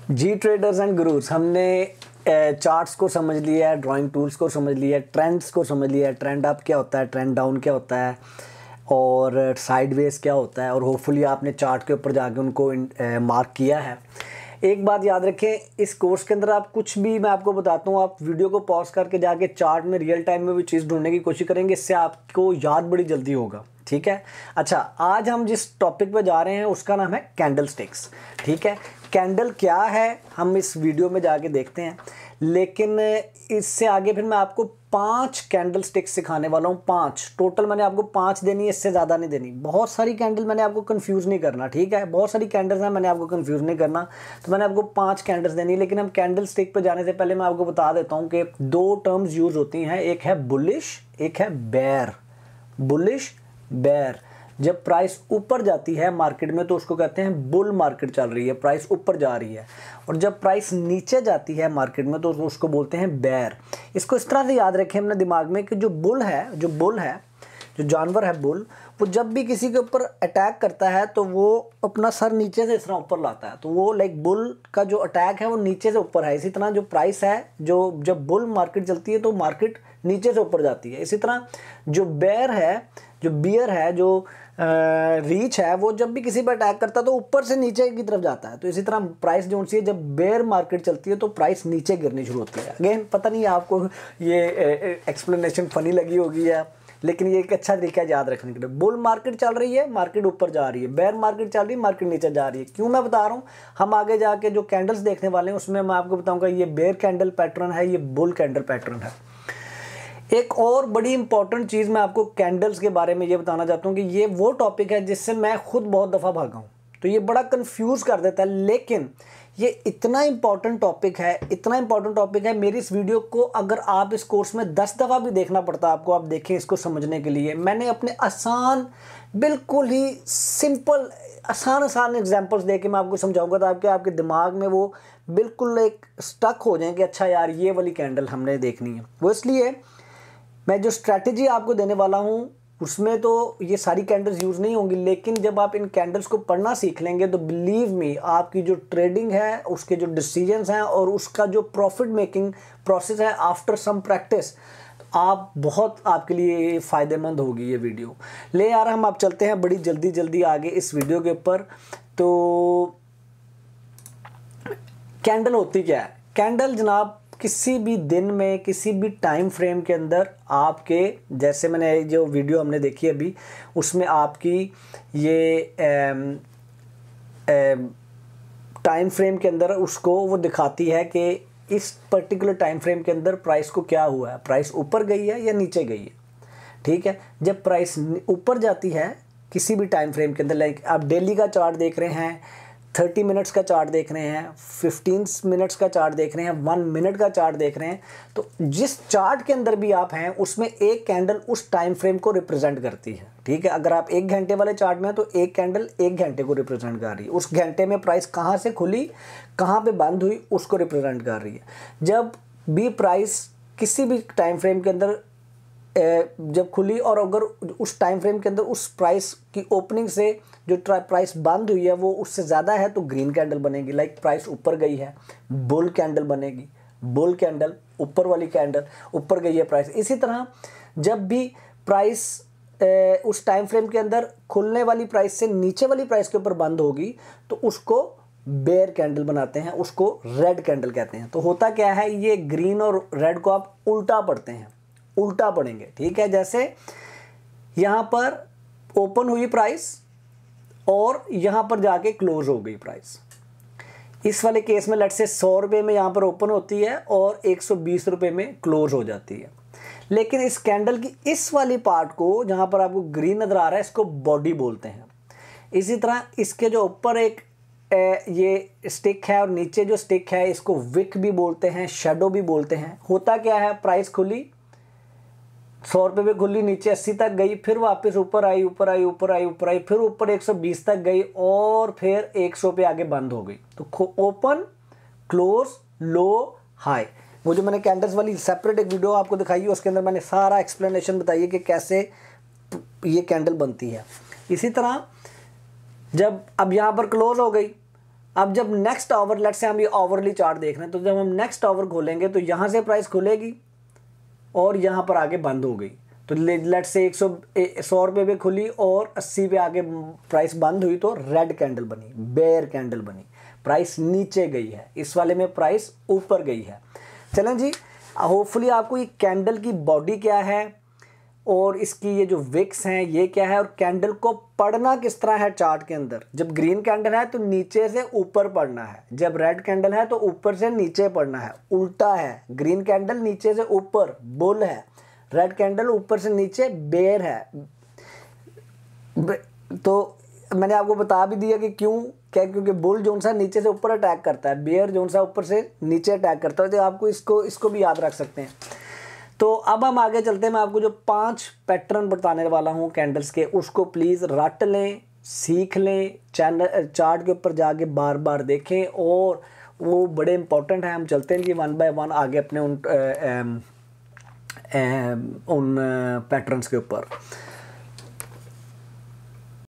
Ji traders and gurus, हमने charts को समझ लिया है, ड्राइंग टूल्स को समझ लिया है, ट्रेंड्स को समझ लिया है, ट्रेंड अप क्या होता है, ट्रेंड डाउन क्या होता है और साइडवेज क्या होता है। और होपफुली आपने चार्ट के ऊपर जाके उनको मार्क किया है। एक बात याद रखें, इस कोर्स के अंदर आप कुछ भी मैं आपको बताता हूँ, आप वीडियो को पॉज करके जाके चार्ट में रियल टाइम में भी चीज़ ढूंढने की कोशिश करेंगे, इससे आपको याद बड़ी जल्दी होगा। ठीक है। अच्छा, आज हम जिस टॉपिक पे जा रहे हैं उसका नाम है कैंडल स्टिक्स। ठीक है, कैंडल क्या है हम इस वीडियो में जाके देखते हैं, लेकिन इससे आगे फिर मैं आपको 5 कैंडल स्टिक्स सिखाने वाला हूँ। 5 टोटल मैंने आपको 5 देनी है, इससे ज़्यादा नहीं देनी। बहुत सारी कैंडल मैंने आपको कंफ्यूज नहीं करना। ठीक है, बहुत सारी कैंडल्स हैं, मैंने आपको कंफ्यूज नहीं करना, तो मैंने आपको 5 कैंडल्स देनी है। लेकिन हम कैंडल स्टिक पर जाने से पहले मैं आपको बता देता हूँ कि 2 टर्म्स यूज़ होती हैं, एक है बुलिश, एक है बेयर। Bullish, bear. जब प्राइस ऊपर जाती है मार्केट में तो उसको कहते हैं बुल मार्केट चल रही है, प्राइस ऊपर जा रही है। और जब प्राइस नीचे जाती है मार्केट में तो उसको बोलते हैं बेयर। इसको इस तरह से याद रखें अपने दिमाग में कि जो बुल है, जो जानवर है बुल, वो जब भी किसी के ऊपर अटैक करता है तो वो अपना सर नीचे से इस तरह ऊपर लाता है। तो वो लाइक बुल का जो अटैक है वो नीचे से ऊपर है। इसी तरह जो प्राइस है, जो जब बुल मार्केट चलती है तो मार्केट नीचे से ऊपर जाती है। इसी तरह जो बेयर है, जो रीच है, वो जब भी किसी पर अटैक करता है तो ऊपर से नीचे की तरफ जाता है। तो इसी तरह प्राइस जो सी है, जब बेयर मार्केट चलती है तो प्राइस नीचे गिरनी शुरू होती है। अगेन पता नहीं आपको ये एक्सप्लेनेशन फनी लगी होगी या, लेकिन ये एक अच्छा तरीका है याद रखने के लिए। बुल मार्केट चल रही है, मार्केट ऊपर जा रही है, बेयर मार्केट चल रही है, मार्केट नीचे जा रही है। क्यों मैं बता रहा हूँ, हम आगे जाके जो कैंडल्स देखने वाले हैं उसमें मैं आपको बताऊंगा ये बेयर कैंडल पैटर्न है, ये बुल कैंडल पैटर्न है। एक और बड़ी इंपॉर्टेंट चीज़ मैं आपको कैंडल्स के बारे में ये बताना चाहता हूँ कि ये वो टॉपिक है जिससे मैं खुद बहुत दफ़ा भागा हूँ, तो ये बड़ा कंफ्यूज कर देता है। लेकिन ये इतना इंपॉर्टेंट टॉपिक है, मेरी इस वीडियो को अगर आप इस कोर्स में 10 दफ़ा भी देखना पड़ता आपको, आप देखें इसको समझने के लिए। मैंने अपने आसान, बिल्कुल ही सिंपल आसान एग्जांपल्स दे के मैं आपको समझाऊंगा ताकि आपके दिमाग में वो बिल्कुल एक स्टक हो जाए कि अच्छा यार ये वाली कैंडल हमने देखनी है। वो इसलिए मैं जो स्ट्रैटेजी आपको देने वाला हूँ उसमें तो ये सारी कैंडल्स यूज़ नहीं होंगी, लेकिन जब आप इन कैंडल्स को पढ़ना सीख लेंगे तो बिलीव मी, आपकी जो ट्रेडिंग है, उसके जो डिसीजंस हैं और उसका जो प्रॉफिट मेकिंग प्रोसेस है आफ्टर सम प्रैक्टिस, आप बहुत आपके लिए फ़ायदेमंद होगी ये वीडियो। ले यार हम आप चलते हैं बड़ी जल्दी आगे इस वीडियो के ऊपर। तो कैंडल होती क्या है? कैंडल जनाब किसी भी दिन में, किसी भी टाइम फ्रेम के अंदर आपके, जैसे मैंने जो वीडियो हमने देखी अभी उसमें आपकी ये टाइम फ्रेम के अंदर उसको वो दिखाती है कि इस पर्टिकुलर टाइम फ्रेम के अंदर प्राइस को क्या हुआ है, प्राइस ऊपर गई है या नीचे गई है। ठीक है, जब प्राइस ऊपर जाती है किसी भी टाइम फ्रेम के अंदर, लाइक आप डेली का चार्ट देख रहे हैं, 30 मिनट्स का चार्ट देख रहे हैं, 15 मिनट्स का चार्ट देख रहे हैं, 1 मिनट का चार्ट देख रहे हैं, तो जिस चार्ट के अंदर भी आप हैं उसमें एक कैंडल उस टाइम फ्रेम को रिप्रेजेंट करती है। ठीक है, अगर आप 1 घंटे वाले चार्ट में हैं तो एक कैंडल 1 घंटे को रिप्रेजेंट कर रही है। उस घंटे में प्राइस कहाँ से खुली, कहाँ पे बंद हुई, उसको रिप्रेजेंट कर रही है। जब भी प्राइस किसी भी टाइम फ्रेम के अंदर जब खुली और अगर उस टाइम फ्रेम के अंदर उस प्राइस की ओपनिंग से जो प्राइस बंद हुई है वो उससे ज़्यादा है तो ग्रीन कैंडल बनेगी। लाइक प्राइस ऊपर गई है, बुल कैंडल बनेगी, बुल कैंडल, ऊपर वाली कैंडल, ऊपर गई है प्राइस। इसी तरह जब भी प्राइस उस टाइम फ्रेम के अंदर खुलने वाली प्राइस से नीचे वाली प्राइस के ऊपर बंद होगी तो उसको बेयर कैंडल बनाते हैं, उसको रेड कैंडल कहते हैं। तो होता क्या है, ये ग्रीन और रेड को आप उल्टा पढ़ते हैं, उल्टा पढ़ेंगे। ठीक है, जैसे यहाँ पर ओपन हुई प्राइस और यहाँ पर जाके क्लोज हो गई प्राइस। इस वाले केस में लेट से 100 रुपये में यहाँ पर ओपन होती है और 120 रुपये में क्लोज हो जाती है। लेकिन इस कैंडल की इस वाली पार्ट को जहाँ पर आपको ग्रीन नज़र आ रहा है इसको बॉडी बोलते हैं। इसी तरह इसके जो ऊपर एक ये स्टिक है और नीचे जो स्टिक है इसको विक भी बोलते हैं, शेडो भी बोलते हैं। होता क्या है, प्राइस खुली 100 रुपये पे खुली, नीचे 80 तक गई, फिर वापस ऊपर आई, फिर ऊपर 120 तक गई और फिर 100 पे आगे बंद हो गई। तो ओपन, क्लोज, लो, हाई। वो जो मैंने कैंडल्स वाली सेपरेट एक वीडियो आपको दिखाई है उसके अंदर मैंने सारा एक्सप्लेनेशन बताई है कि कैसे ये कैंडल बनती है। इसी तरह जब अब यहाँ पर क्लोज हो गई, अब जब नेक्स्ट आवर, लेट्स से हम ये आवरली चार्ट देख रहे हैं, तो जब हम नेक्स्ट आवर खोलेंगे तो यहाँ से प्राइस खुलेगी और यहाँ पर आगे बंद हो गई, तो लेट्स से 100 रुपये पे खुली और 80 पे आगे प्राइस बंद हुई, तो रेड कैंडल बनी, बेयर कैंडल बनी, प्राइस नीचे गई है। इस वाले में प्राइस ऊपर गई है। चलें जी, होपफुली आपको ये कैंडल की बॉडी क्या है और इसकी ये जो विक्स हैं ये क्या है, और कैंडल को पढ़ना किस तरह है चार्ट के अंदर। जब ग्रीन कैंडल है तो नीचे से ऊपर पढ़ना है, जब रेड कैंडल है तो ऊपर से नीचे पढ़ना है, उल्टा है। ग्रीन कैंडल नीचे से ऊपर बुल है, रेड कैंडल ऊपर से नीचे बेयर है। तो मैंने आपको बता भी दिया कि क्यों, क्या, क्योंकि बुल जोन सा नीचे से ऊपर अटैक करता है, बेयर जोन सा ऊपर से नीचे अटैक करता है। तो आपको इसको भी याद रख सकते हैं। तो अब हम आगे चलते हैं। मैं आपको जो 5 पैटर्न बताने वाला हूँ कैंडल्स के, उसको प्लीज़ रट लें, सीख लें, चैनल चार्ट के ऊपर जाके बार बार देखें, और वो बड़े इंपॉर्टेंट हैं। हम चलते हैं कि 1 बाय 1 आगे अपने उन पैटर्न्स के ऊपर।